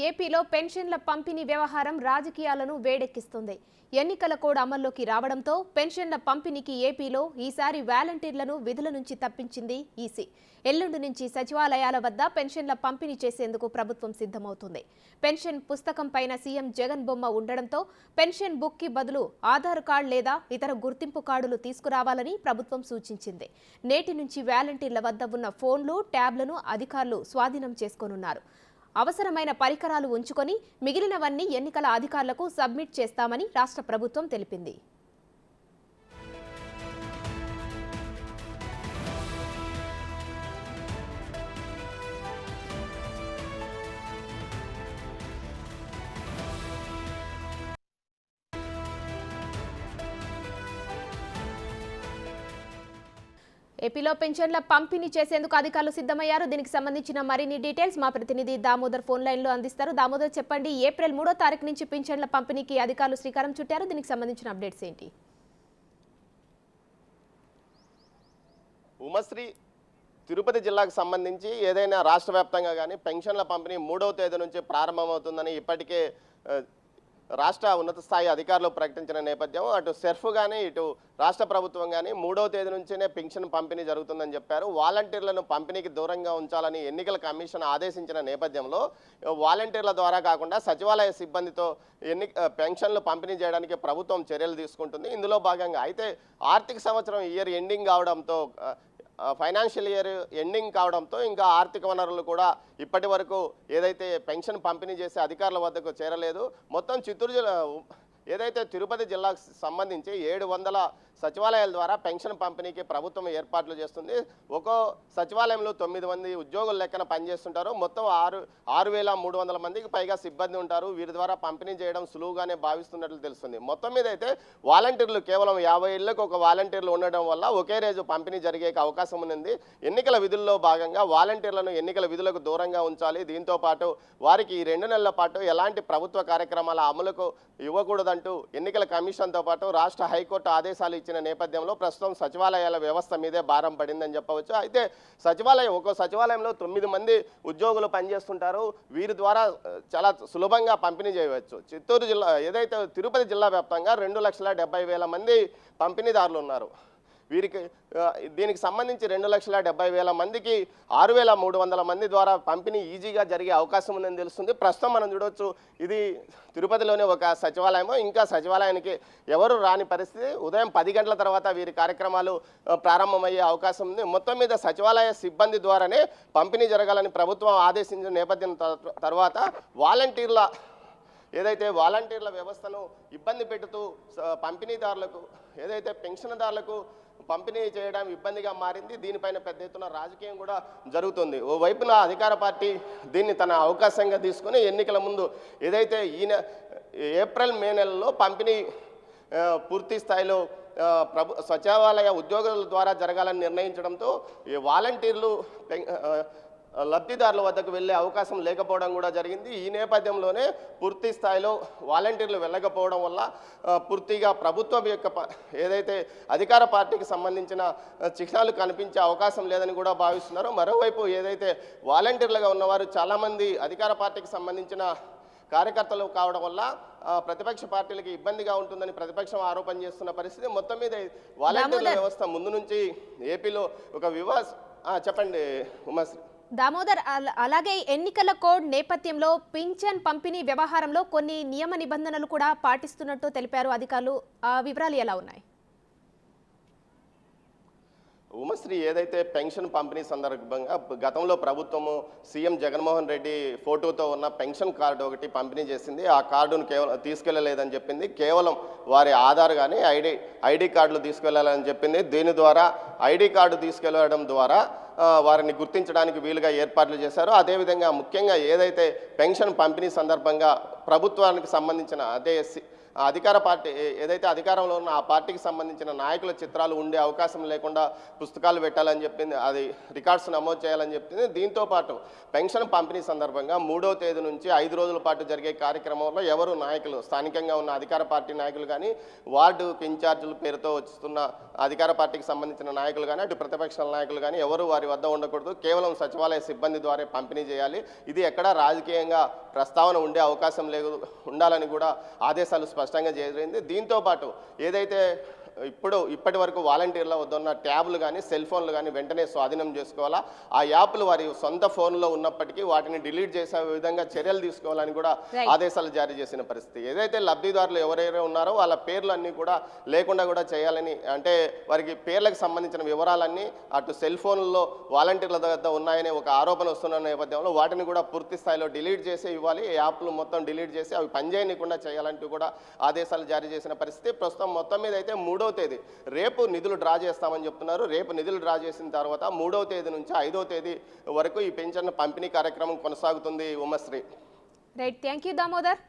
ఏపీలో పెన్షన్ల పంపిణీ వ్యవహారం రాజకీయాలను వేడెక్కిస్తుంది. ఎన్నికల కోడ్ అమల్లోకి రావడంతో పెన్షన్ల పంపిణీకి ఏపీలో ఈసారి వాలంటీర్లను విధుల నుంచి తప్పించింది ఈసీ. ఎల్లుండి నుంచి సచివాలయాల వద్ద పెన్షన్ల పంపిణీ చేసేందుకు ప్రభుత్వం సిద్ధమవుతుంది. పెన్షన్ పుస్తకం పైన సీఎం జగన్ బొమ్మ ఉండడంతో పెన్షన్ బుక్ కి బదులు ఆధార్ కార్డు లేదా ఇతర గుర్తింపు కార్డులు తీసుకురావాలని ప్రభుత్వం సూచించింది. నేటి నుంచి వాలంటీర్ల వద్ద ఉన్న ఫోన్లు, ట్యాబ్లను అధికారులు స్వాధీనం చేసుకోనున్నారు. అవసరమైన పరికరాలు ఉంచుకొని మిగిలినవన్నీ ఎన్నికల అధికారులకు సబ్మిట్ చేస్తామని రాష్ట్ర ప్రభుత్వం తెలిపింది. ఏపీలో పెన్షన్ల పంపిణీ చేసేందుకు అధికారులు సిద్ధమయ్యారు. దీనికి సంబంధించిన మరిన్ని డీటెయిల్స్ మా ప్రతినిధి దామోదర్ ఫోన్ లైన్లో అందిస్తారు. దామోదర్, చెప్పండి, ఏప్రిల్ 3వ తారీఖు నుంచి పెన్షన్ల పంపిణీకి అధికారులు శ్రీకారం చుట్టారు. దీనికి సంబంధించిన అప్డేట్స్ ఏంటి? ఉమశ్రీ, తిరుపతి జిల్లాకు సంబంధించి ఏదైనా రాష్ట్ర వ్యాప్తంగా కానీ పెన్షన్ల పంపిణీ 3వ తేదీ నుంచి ప్రారంభమవుతుందని ఇప్పటికే రాష్ట్ర ఉన్నత స్థాయి అధికారులు ప్రకటించిన నేపథ్యం అటు సెర్ఫ్ కానీ ఇటు రాష్ట్ర ప్రభుత్వం కానీ 3వ తేదీ నుంచినే పెన్షన్ పంపిణీ జరుగుతుందని చెప్పారు. వాలంటీర్లను పంపిణీకి దూరంగా ఉంచాలని ఎన్నికల కమిషన్ ఆదేశించిన నేపథ్యంలో వాలంటీర్ల ద్వారా కాకుండా సచివాలయ సిబ్బందితో పెన్షన్లు పంపిణీ చేయడానికి ప్రభుత్వం చర్యలు తీసుకుంటుంది. ఇందులో భాగంగా అయితే ఆర్థిక సంవత్సరం ఇయర్ ఎండింగ్ కావడంతో ఫైనాన్షియల్ ఇయర్ ఎండింగ్ కావడంతో ఇంకా ఆర్థిక వనరులు కూడా ఇప్పటి వరకు ఏదైతే పెన్షన్ పంపిణీ చేసే అధికారుల వద్దకు చేరలేదు. మొత్తం చిత్తూరు జిల్లా ఏదైతే తిరుపతి జిల్లాకు సంబంధించి 700 సచివాలయాల ద్వారా పెన్షన్ పంపిణీకి ప్రభుత్వం ఏర్పాట్లు చేస్తుంది. ఒక్కో సచివాలయంలో 9 మంది ఉద్యోగుల లెక్కన పనిచేస్తుంటారు. మొత్తం 6,300 మందికి పైగా సిబ్బంది ఉంటారు. వీరి ద్వారా పంపిణీ చేయడం సులువుగానే భావిస్తున్నట్లు తెలుస్తుంది. మొత్తం మీద అయితే వాలంటీర్లు కేవలం 50 ఇళ్లకు ఒక వాలంటీర్లు ఉండడం వల్ల ఒకే రోజు పంపిణీ జరిగే అవకాశం ఉంది. ఎన్నికల విధుల్లో భాగంగా వాలంటీర్లను ఎన్నికల విధులకు దూరంగా ఉంచాలి. దీంతో పాటు వారికి ఈ 2 నెలల పాటు ఎలాంటి ప్రభుత్వ కార్యక్రమాల అమలుకు ఇవ్వకూడదంటూ ఎన్నికల కమిషన్తో పాటు రాష్ట్ర హైకోర్టు ఆదేశాలు ఇచ్చిన నేపథ్యంలో ప్రస్తుతం సచివాలయాల వ్యవస్థ మీదే భారం పడిందని చెప్పవచ్చు. అయితే ఒక్కో సచివాలయంలో 9 మంది ఉద్యోగులు పనిచేస్తుంటారు. వీరి ద్వారా చాలా సులభంగా పంపిణీ చేయవచ్చు. చిత్తూరు జిల్లా ఏదైతే తిరుపతి జిల్లా వ్యాప్తంగా 2,70,000 మంది పంపిణీదారులు ఉన్నారు. దీనికి సంబంధించి 2,70,000 మందికి 6,300 మంది ద్వారా పంపిణీ ఈజీగా జరిగే అవకాశం ఉందని తెలుస్తుంది. ప్రస్తుతం మనం చూడవచ్చు, ఇది తిరుపతిలోనే ఒక సచివాలయము. ఇంకా సచివాలయానికి ఎవరు రాని పరిస్థితి. ఉదయం 10 గంటల తర్వాత వీరి కార్యక్రమాలు ప్రారంభమయ్యే అవకాశం ఉంది. మొత్తం మీద సచివాలయ సిబ్బంది ద్వారానే పంపిణీ జరగాలని ప్రభుత్వం ఆదేశించిన నేపథ్యం తర్వాత వాలంటీర్ల వ్యవస్థను ఇబ్బంది పెడుతూ పంపిణీదారులకు ఏదైతే పెన్షన్దారులకు పంపిణీ చేయడం ఇబ్బందిగా మారింది. దీనిపైన పెద్ద ఎత్తున రాజకీయం కూడా జరుగుతుంది. ఓవైపున అధికార పార్టీ దీన్ని తన అవకాశంగా తీసుకుని ఎన్నికల ముందు ఏదైతే ఏప్రిల్ మే నెలలో పంపిణీ పూర్తి స్థాయిలో సచివాలయ ఉద్యోగుల ద్వారా జరగాలని నిర్ణయించడంతో ఈ వాలంటీర్లు లబ్ధిదారుల వద్దకు వెళ్ళే అవకాశం లేకపోవడం కూడా జరిగింది. ఈ నేపథ్యంలోనే పూర్తి స్థాయిలో వాలంటీర్లు వెళ్ళకపోవడం వల్ల పూర్తిగా ప్రభుత్వం యొక్క ఏదైతే అధికార పార్టీకి సంబంధించిన చిహ్నాలు కనిపించే అవకాశం లేదని కూడా భావిస్తున్నారు. మరోవైపు ఏదైతే వాలంటీర్లుగా ఉన్నవారు చాలామంది అధికార పార్టీకి సంబంధించిన కార్యకర్తలు కావడం వల్ల ప్రతిపక్ష పార్టీలకి ఇబ్బందిగా ఉంటుందని ప్రతిపక్షం ఆరోపణ చేస్తున్న పరిస్థితి. మొత్తం మీద వాలంటీర్ల వ్యవస్థ ముందు నుంచి ఏపీలో ఒక చెప్పండి ఉమాశ్రీ. దామోదర్, అలాగే ఎన్నికల కోడ్ నేపథ్యంలో పింఛన్ పంపిణీ వ్యవహారంలో కొన్ని నియమ నిబంధనలు కూడా పాటిస్తున్నట్టు తెలిపారు అధికారులు. ఆ వివరాలు ఎలా ఉన్నాయి? ఉమశ్రీ, ఏదైతే పెన్షన్ పంపిణీ సందర్భంగా గతంలో ప్రభుత్వము సీఎం జగన్మోహన్ రెడ్డి ఫోటోతో ఉన్న పెన్షన్ కార్డు ఒకటి పంపిణీ చేసింది. ఆ కార్డును కేవలం తీసుకెళ్లలేదని చెప్పింది. కేవలం వారి ఆధార్ కానీ ఐడి కార్డులు తీసుకెళ్లాలని చెప్పింది. దీని ద్వారా ఐడి కార్డు తీసుకెళ్లడం ద్వారా వారిని గుర్తించడానికి వీలుగా ఏర్పాట్లు చేశారు. అదేవిధంగా ముఖ్యంగా ఏదైతే పెన్షన్ పంపిణీ సందర్భంగా ప్రభుత్వానికి సంబంధించిన అధికార పార్టీ ఏదైతే అధికారంలో ఉన్న ఆ పార్టీకి సంబంధించిన నాయకుల చిత్రాలు ఉండే అవకాశం లేకుండా పుస్తకాలు పెట్టాలని చెప్పింది, అది రికార్డ్స్ నమోదు చేయాలని చెప్పింది. దీంతో పాటు పెన్షన్ పంపిణీ సందర్భంగా 3వ తేదీ నుంచి 5 రోజుల పాటు జరిగే కార్యక్రమంలో ఎవరు నాయకులు, స్థానికంగా ఉన్న అధికార పార్టీ నాయకులు కానీ, వార్డుకి ఇన్ఛార్జీల పేరుతో వస్తున్న అధికార పార్టీకి సంబంధించిన నాయకులు కానీ, అటు ప్రతిపక్షాల నాయకులు కానీ ఎవరు వారి వద్ద ఉండకూడదు. కేవలం సచివాలయ సిబ్బంది ద్వారా పంపిణీ చేయాలి. ఇది ఎక్కడా రాజకీయంగా ప్రస్తావన ఉండే అవకాశం లేదు, ఉండాలని కూడా ఆదేశాలు స్పష్టంగా జరిగింది. దీంతో పాటు ఏదైతే ఇప్పటి వరకు వాలంటీర్ల వద్ద ఉన్న ట్యాబ్లు కానీ సెల్ ఫోన్లు కానీ వెంటనే స్వాధీనం చేసుకోవాలా, ఆ యాప్లు వారి సొంత ఫోన్లో ఉన్నప్పటికీ వాటిని డిలీట్ చేసే విధంగా చర్యలు తీసుకోవాలని కూడా ఆదేశాలు జారీ చేసిన పరిస్థితి. ఏదైతే లబ్ధిదారులు ఎవరైతే ఉన్నారో వాళ్ళ పేర్లన్నీ కూడా లేకుండా కూడా చేయాలని, అంటే వారికి పేర్లకు సంబంధించిన వివరాలన్నీ అటు సెల్ ఫోన్లలో వాలంటీర్ల దగ్గర ఉన్నాయనే ఒక ఆరోపణ వస్తున్న నేపథ్యంలో వాటిని కూడా పూర్తి స్థాయిలో డిలీట్ చేసి ఇవ్వాలి. యాప్లు మొత్తం డిలీట్ చేసి అవి పనిచేయకుండా చేయాలంటూ కూడా ఆదేశాలు జారీ చేసిన పరిస్థితి. ప్రస్తుతం మొత్తం మీద అయితే 3వ తేదీ రేపు నిధులు డ్రా చేస్తామని చెప్తున్నారు. రేపు నిధులు డ్రా చేసిన తర్వాత 3వ తేదీ నుంచి 5వ తేదీ వరకు ఈ పెన్షన్ పంపిణీ కార్యక్రమం కొనసాగుతుంది. ఉమ్మశ్రీ. Right, thank you Damodar.